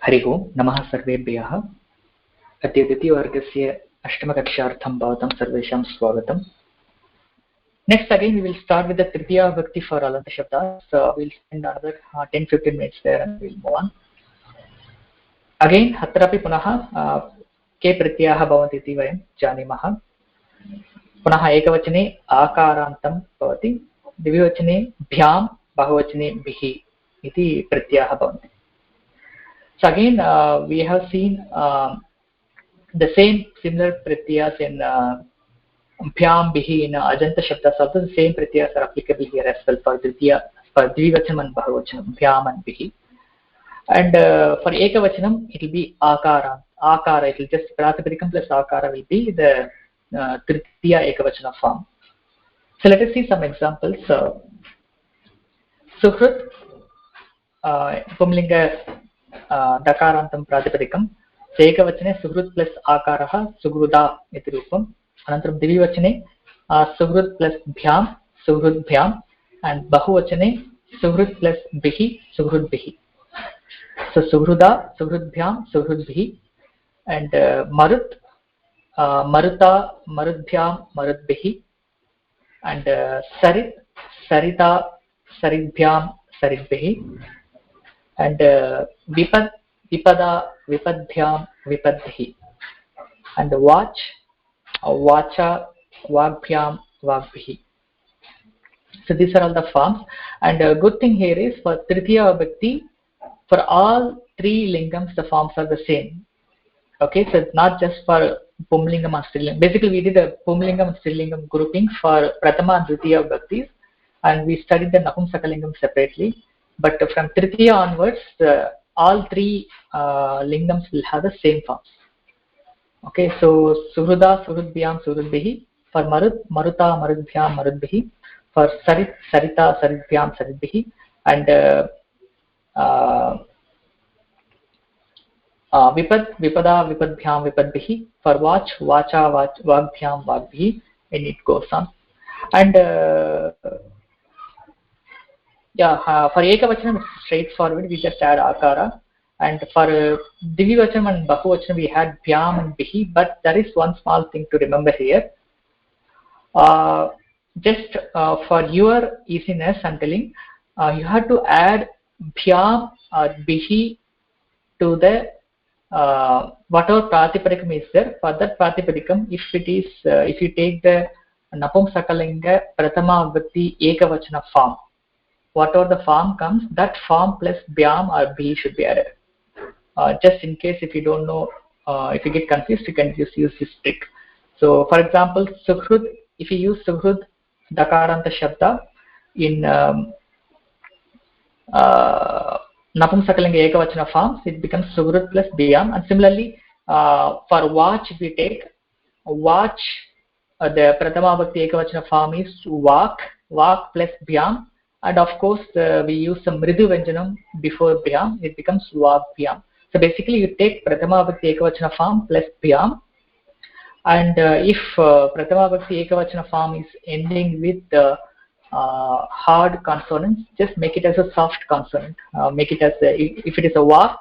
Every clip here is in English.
हरि ओं नमः सर्वेभ्यः। अद्य द्वितीयवर्गस्य अष्टमकक्षार्थं भवतां सर्वेषां स्वागतम्. Next again we will start with the Tritiya Vibhakti for Alanta Shabdas. So we will spend another 10-15 minutes there and we will move on. Again अत्रापि पुनः के प्रत्ययाः भवन्ति इति वयं जानीमः. पुनः एकवचने आकारान्तं भवति, द्विवचने भ्यां, बहुवचने बिः इति प्रत्ययाः भवन्ति. So again we have seen the same similar pratyas in bhyam bihi in ajanta shabdas. Also the same pratyas are applicable here as well for dvitiya, for dvivachanam and bahuvachanam, bhyam and bihi. And for ekavachanam it will be akara. It will just pratipadikam plus akara will be the tritiya ekavachana form. So let us see some examples. Suhrut pumlinga dakarantam pratipadikam. एकवचने सुहृत् plus आकारः सुहृदा इति रूपम्. अनन्तरं द्विवचने सुहृत् plus भ्यां सुहृद्भ्याम् and बहुवचने सुहृत् plus बिः सुहृद्भिः. So सुहृदा सुहृद्भ्यां सुहृद्भिः and marut maruta marudbhyam marudbihi and sarit sarita saritbhyam saritbihi and vipad vipada vipadbhyam vipadbihi and watch vacha vagbhyam vagbhihi. So these are all the forms, and a good thing here is for Tritiya Vibhakti, for all three lingams the forms are the same. Okay, so it's not just for Pumlingam and Strilingam. Basically we did a Pumlingam and Strilingam grouping for Prathama and Dvitiya Vibhaktis, and we studied the Napumsakalingam separately, but from Tritiya onwards all three lingams will have the same forms. Okay, so Suhruda, Suhrudbhyam, Suhrudbihi, for Marut, Maruta, Marudbhyam, Marudbihi, for Sarit, Sarita, Saritbhyam, Saritbihi, and Vipad, Vipada, Vipadbhyam, Vipadbihi, for Vach, Vacha, Vagbhyam, Vagbhihi, and it goes on. And for Ekavachanam it's straightforward, we just add akara, and for Divivachanam and Bahuvachanam we had Bhyam and Bihi, but there is one small thing to remember here. Just for your easiness I'm telling, you have to add Bhyam or Bihi to the whatever Pratipadikam is there. For that Pratipadikam, if it is if you take the Napumsakalinga Prathama Vibhakti Ekavachana form, whatever the form comes, that form plus Bhyam or Bihi should be added. Just in case if you don't know, if you get confused, you can just use this trick. So for example, Suhrud, if you use Suhrud Dakaranta Shabda in Napumsakalinga Ekavachana forms, it becomes Suhrud plus Bhyam. And similarly, for Watch, if we take Watch, the Prathama Vibhakti Ekavachana form is Vak plus Bhyam. And of course, we use some Mridu Venjanam before Bhyam, it becomes Vak Bhyam. So basically, you take Prathama Vibhakti Ekavachana form plus Bhyam, and if Prathama Vibhakti Ekavachana form is ending with hard consonants, just make it as a soft consonant. Make it as if it is a Vak,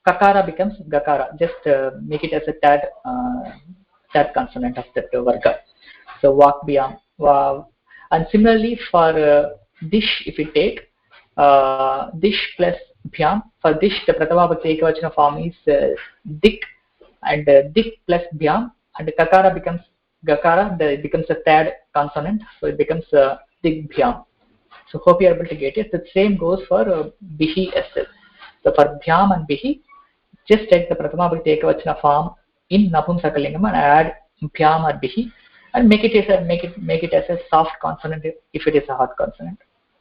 Kakara becomes Gakara. Just make it as a tad consonant of that Varga. So Vak Bhyam. And similarly for dish, if we take dish plus bhyam, for dish the Prathama Vibhakti Ekavachana form is dik, and dik plus bhyam, and kakara becomes gakara, it becomes a third consonant, so it becomes dik bhyam. So hope you are able to get it. The same goes for bihi as well. So for bhyam and bihi, just take the Prathama Vibhakti Ekavachana form in Napumsakalingam and add bhyam or bihi, and make it as a soft consonant if it is a hard consonant.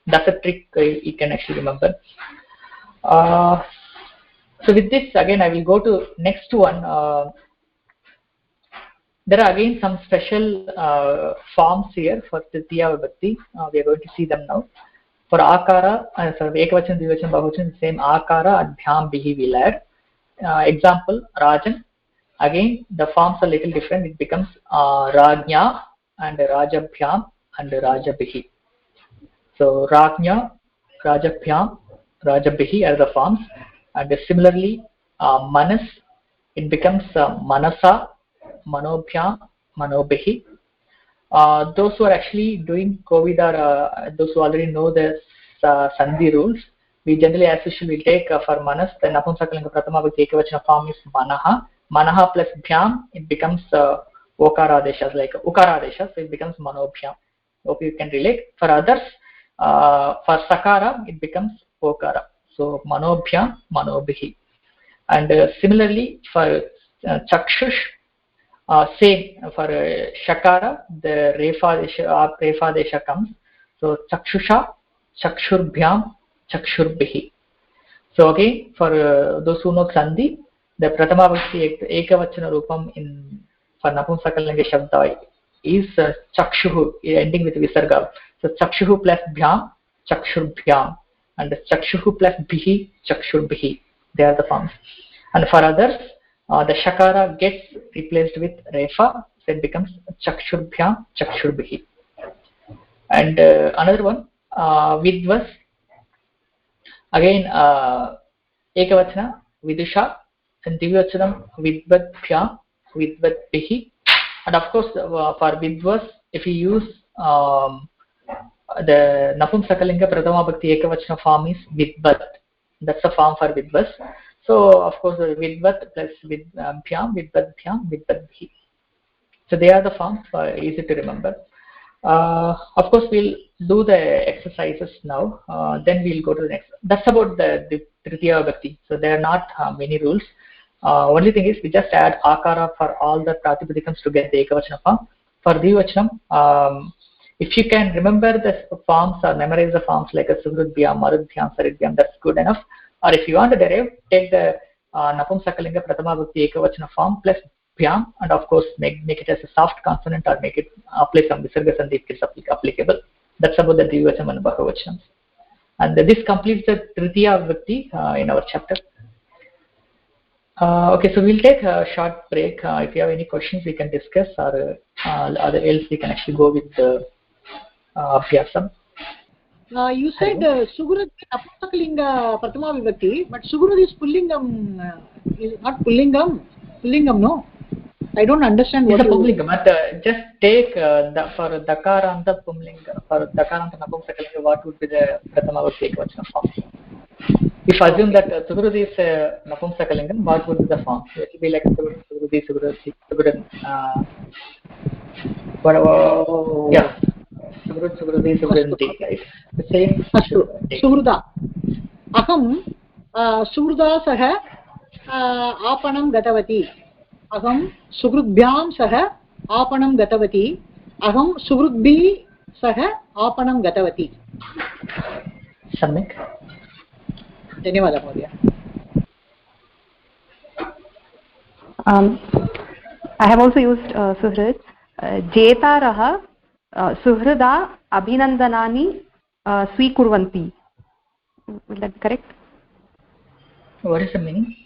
That's a trick you can actually remember. So with this, again I will go to next one. There are again some special forms here for Tritiya Vibhakti. We are going to see them now. For Akara, Ekavachan, Dvivachan, Bahuvachan, same Akara and Bhyam Bihi will add. Example, Rajan. Again, the forms are little different. It becomes Rajnya and Rajabhyam and Rajabihi. So Rajnya, Rajabhyam, Rajabihi are the forms, and similarly manas, it becomes manasa, manobhyam, manobhi. Those who are actually doing COVID are those who already know the sandhi rules. We generally, as usual, we take for manas, the napumsakalinga pratama bhakti ekavachana form is manaha. Manaha plus bhyam, it becomes okaradeshas, like ukaradeshas, so it becomes manobhyam. Hope you can relate. For others, for sakara, it becomes okara. So manobhyam, manobhi. And similarly, for chakshush, same for shakara, the refa desha comes. So chakshusha, chakshurbyam, chakshurbihi. So again, for those who know sandhi, the pratama bhakti ekavachana rupam in for napumsakalinga shabda is chakshuhu, ending with visarga. So chakshuhu plus bhyam, chakshurbyam, and chakshuhu plus bihi, chakshurbihi. They are the forms. And for others, the shakara gets replaced with refa, so it becomes chakshurbyam, chakshurbihi. And another one, vidvas, again ekavachana vidusha, and divachanam vidvadbhyam, vidvadbihi. And of course, for vidvas, if you use the napumsakalinga pratama bhakti ekavachana form is vidvat. That's the form for vidvas. So of course, vidvat plus vidbhyam, vidvadbhyam, vidvadbhi. So they are the forms, easy to remember. Of course, we'll do the exercises now. Then we'll go to the next. That's about the Tritiya Bhakti. So there are not many rules. Only thing is we just add akara for all the pratipadikams to get the ekavachana form. For dvivachanam, if you can remember the forms or memorize the forms like a suhrudbhyam, marudbhyam, saridbhyam, that's good enough. Or if you want to derive, take the napumsakalinga pratama bhakti ekavachana form plus bhyam, and of course make it as a soft consonant or make it apply some visarga sandhi if it's applicable. That's about the dvivachanam and bahuvachanam. And this completes the Tritiya Bhakti in our chapter. Okay, so we'll take a short break. If you have any questions, we can discuss, or else we can actually go with the abhyasam. You said Sugrud Napumsakalinga Pratama Vibhakti, but Sugrud is Pullingam, is not Pullingam. Pullingam, no? I don't understand what it's a Pullingam, but just take for Dakaranta Pumlinga, for Dakaranta Napumsakalinga, what would be the Pratama Bhakti ekavachana form? If I assume that Sugrud is Napumsakalingam, what would be the form? It will be like Sugrudi, Sugrud, whatever. Yeah. Sugrudi, Sugrudanti, right? The same. Sugruda. Aham Sugruda saha aapanam gatavati. Aham Sugrudbhyam saha aapanam gatavati. Aham Sugrudbhi saha aapanam gatavati. Samyak. धन्यवादः महोदय. I have also used suhrid. Jetaraha suhrida abhinandanani swikurvanti. Will that be correct? What is the meaning?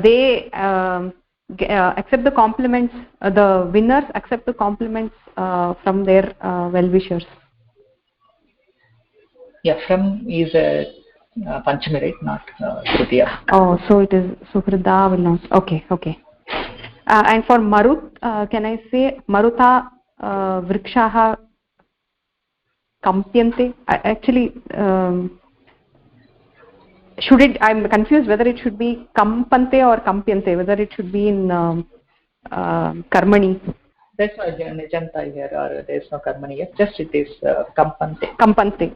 They accept the compliments. The winners accept the compliments from their well-wishers. Yeah, from is Panchami, right? Not Tritiya. Oh, so it is Suhrida will not. Okay. And for Marut, can I say Maruta Vrikshaha Kampyante? Actually, should it? I'm confused whether it should be Kampante or Kampyante. Whether it should be in Karmani. There's no Nijanta here, or there's no Karmani here. Just it is Kampante. Kampante.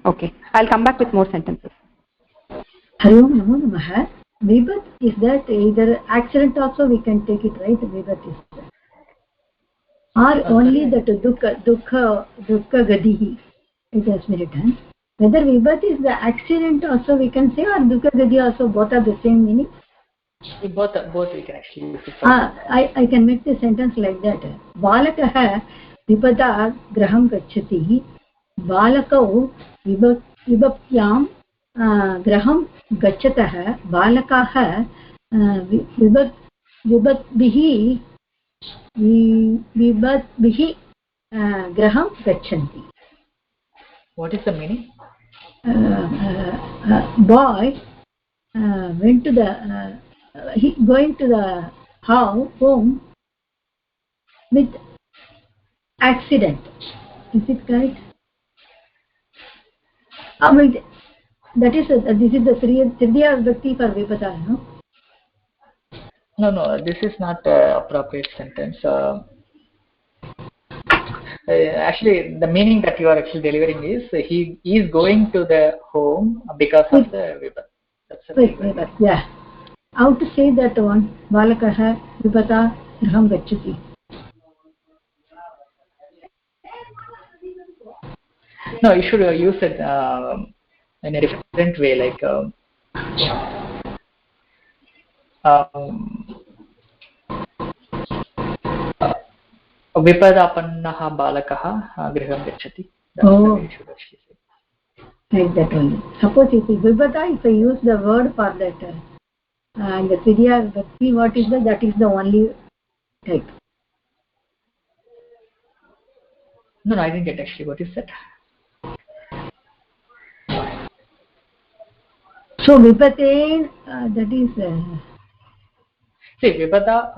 Okay, I'll come back with more sentences. Hello, Namo Namaha. Vibhat is that either accident also we can take it, right? Vibhat is that. Or only that dukkha gadihi, it has been written. Whether Vibhat is the accident also we can say, or dukkha gadi also, both are the same meaning? Both we can actually use it. I can make the sentence like that. Balakaha vibhata graham gacchati. बालकौ विभक्त्यां गृहं गच्छतः बालकाः विभक्तिभिः गृहं गच्छन्ति. What is the meaning? Boy went to the he going to the home with accident. Is it correct? Wait, that is this is the Tridya Vibhakti for Vipata, no? No, this is not appropriate sentence. Actually, the meaning that you are actually delivering is he is going to the home because of the Vibhat. That's Vibhat, yeah. How to say that one? Balakah Vibhata graham gacchati. No, you should use it in a different way, like विपदापन्नः बालकः गृहं गच्छति. Like that only. Suppose if Vibhata, if I use the word for that and the Tridya Vibhakti, what is that is the only type. No, I didn't get actually. What is that? So Vipate, that is. See, vipada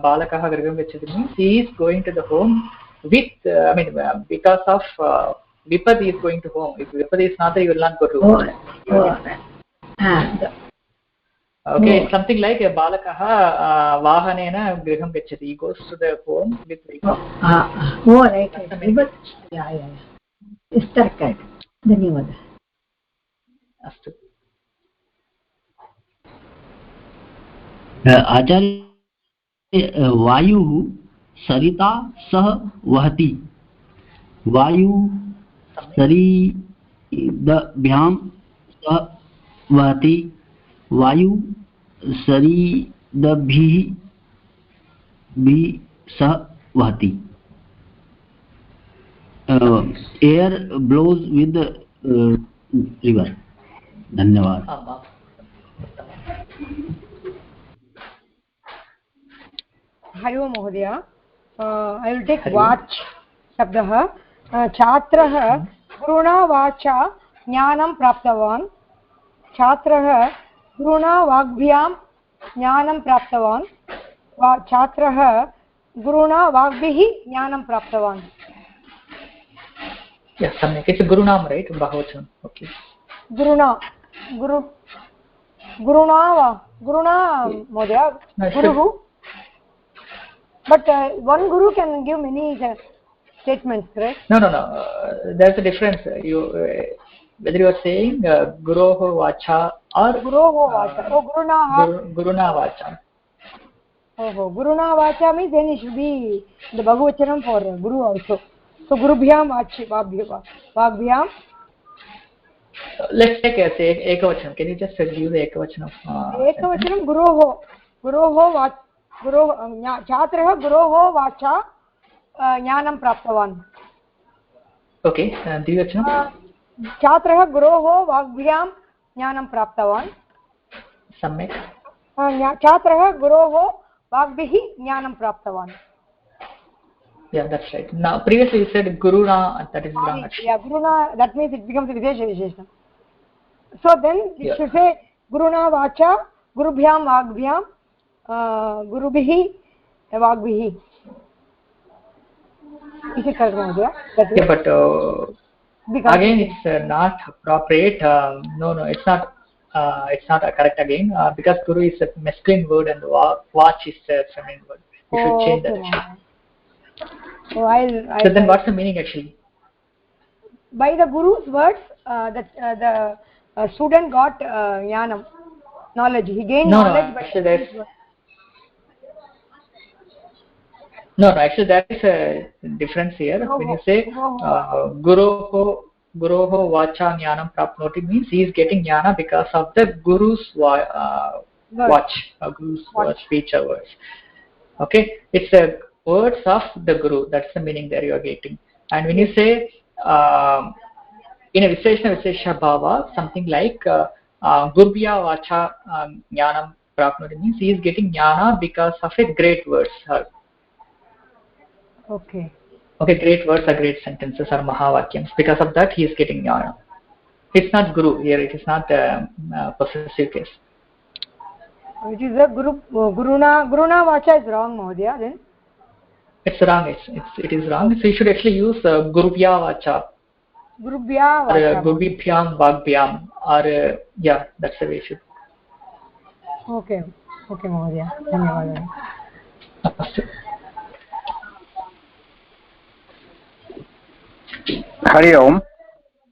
balakah griham gacchati means he is going to the home with. Because of vipad is going to home. If vipad is not there, he will not go to home. Okay, it's something like a balakah vahanena griham gacchati. He goes to the home with vehicle. Right. Yeah. Is correct. Dhanyawad. Astu. आचार्य वायुः सरिता सह वहति. वायु सरिदभ्यां सह वहति. वायु सरिदभिः सह वहति. Air blows with the river. धन्यवाद. हरि ओम महोदय. I will take watch शब्दः. छात्रः गुरुणा वाचा ज्ञानं प्राप्तवान्. छात्रः गुरुणा वाग्भ्यां ज्ञानं प्राप्तवान्. छात्रः गुरुणा वाग्भिः ज्ञानं प्राप्तवान्. Yes, सम्यक्. It's gurunam, right? Bahuvachanam. Okay. गुरुणा महोदय. गुरुः. But one guru can give many statements, right? No. There's a difference. Whether you are saying guroho vacha or guroho vacha. Guruna vacha. Guruna vacha means then it should be the Bhagavachanam for guru also. So gurubhyam vagbhyam. Let's take ekavachanam. Can you just give the ekavachanam? Ekavachanam guroho vacha. छात्रः गुरोः वाचा ज्ञानं प्राप्तवान्. Okay, द्विवचनं. छात्रः गुरोः वाग्भ्यां ज्ञानं प्राप्तवान्. सम्यक्. छात्रः गुरोः वाग्भिः ज्ञानं प्राप्तवान्. Yeah, that's right. Now previously you said guruna, that is wrong. Yeah, guruna, that means it becomes a visheshana. So then it should say guruna vacha gurubhyam vagbhyam gurubhihi vagbhihi. Is it correct, Mahodaya? Yeah, but again it's not appropriate. No, it's not. It's not correct again because guru is a masculine word and watch is a feminine word. You should change that. So so then, what's the meaning actually? By the guru's words, the student got jnanam, knowledge. He gained knowledge. No, actually there is a difference here. When you say guroho vacha jnanam prapnoti, means he is getting jnana because of the guru's watch, guru's speech or words. Okay, it's a words of the guru. That's the meaning there you are getting. And when you say in a vishesha bhava, something like gurbhya vacha jnanam prapnoti, means he is getting jnana because of a great words. Okay, great words are great sentences or mahavakyams. Because of that, he is getting jnana. It's not guru here. It is not possessive case. Which is a guruna vacha is wrong, Mahodaya, then? It's wrong. It is wrong. So you should actually use gurubhya vacha. Gurubhya Or vacha. gurubhyam vagbhyam. Or yeah, that's the way you should. Okay. Okay, Mahodaya. Dhanyawadaः. Hari Om.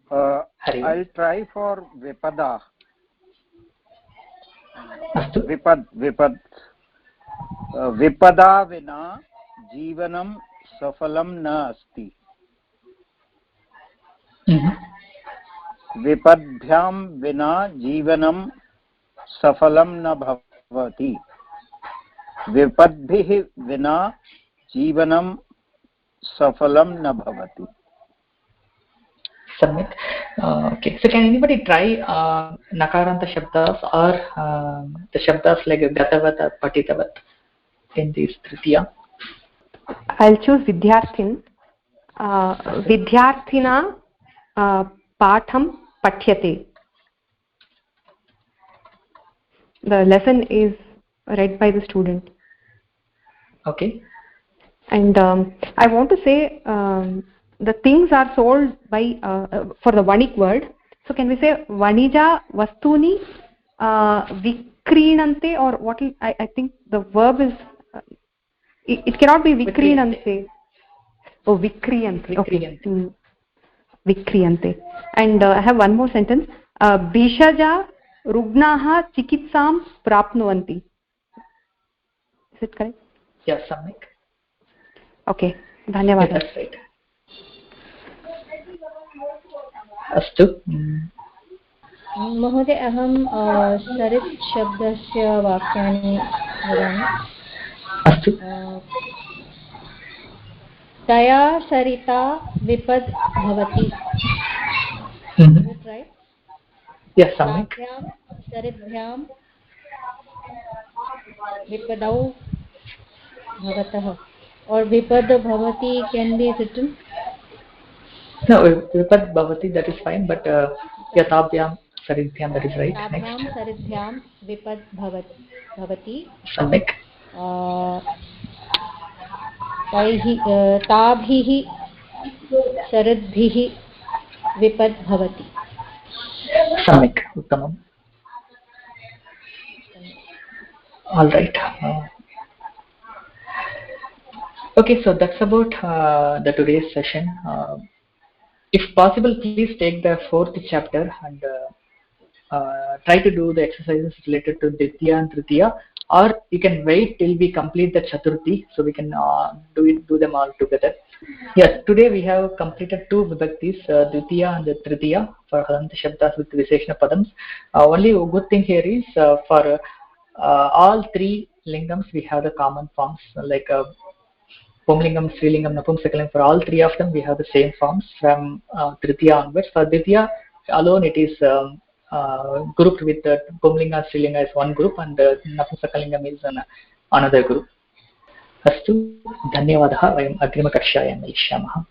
Hari Om. I'll try for Vipada. Astu. Vipad. Vipada vina जीवनं सफलं न अस्ति. विपद्भ्यां विना जीवनं सफलं न भवति. विपद्भिः विना जीवनं सफलं न भवति. Submit. Okay, so can anybody try nakaranta shabdas or the shabdas like gatavat or patitavat in this tritiya? I'll choose vidyarthin. Vidyarthina patham pathyate. The lesson is read by the student. Okay. And I want to say the things are sold by for the vanik word. So can we say vanija vastuni vikrinante, or what is, I think the verb is it cannot be vikrinante. Oh, vikriyante. Okay. Vikriyante. And I have one more sentence. Bhishaja rugnaha chikitsam prapnuvanti. Is it correct? Yeah, Samik. Okay. Dhanyawad. Yeah, that's right. अस्तु महोदय अहं सरित् शब्दस्य वाक्यानि वदामि. अस्तु. तया सरिता विपद् भवति. Right? Yes, सम्यक्. सरिद्भ्यां विपदौ भवतः. Or vipad bhavati can be written. No, vipad bhavati, that is fine, but yatabhyam saridhyam, that is right. Tabhyam Next. saridhyam vipad bhavati. Samyak. Tabhihi saridbhihi vipad bhavati. Samyak. Uttamam. All right. Okay, so that's about the today's session. If possible, please take the 4th chapter and try to do the exercises related to Ditya and Tritiya, or you can wait till we complete the Chaturthi, so we can do them all together. Yes, today we have completed 2 vibhaktis, Ditya and Tritiya, for Halanta Shabdas with Visheshana Padams. Only a good thing here is for all 3 lingams we have the common forms, like Pumlingam, Strilingam, Napumsakalingam. For all 3 of them we have the same forms from Tritiya onwards. For Ditya alone it is grouped with Pumlinga, Strilinga is one group, and Napumsakalingam is another group. Astu, धन्यवादः. वयम् अग्रिमकक्षायां मिलिष्यामः.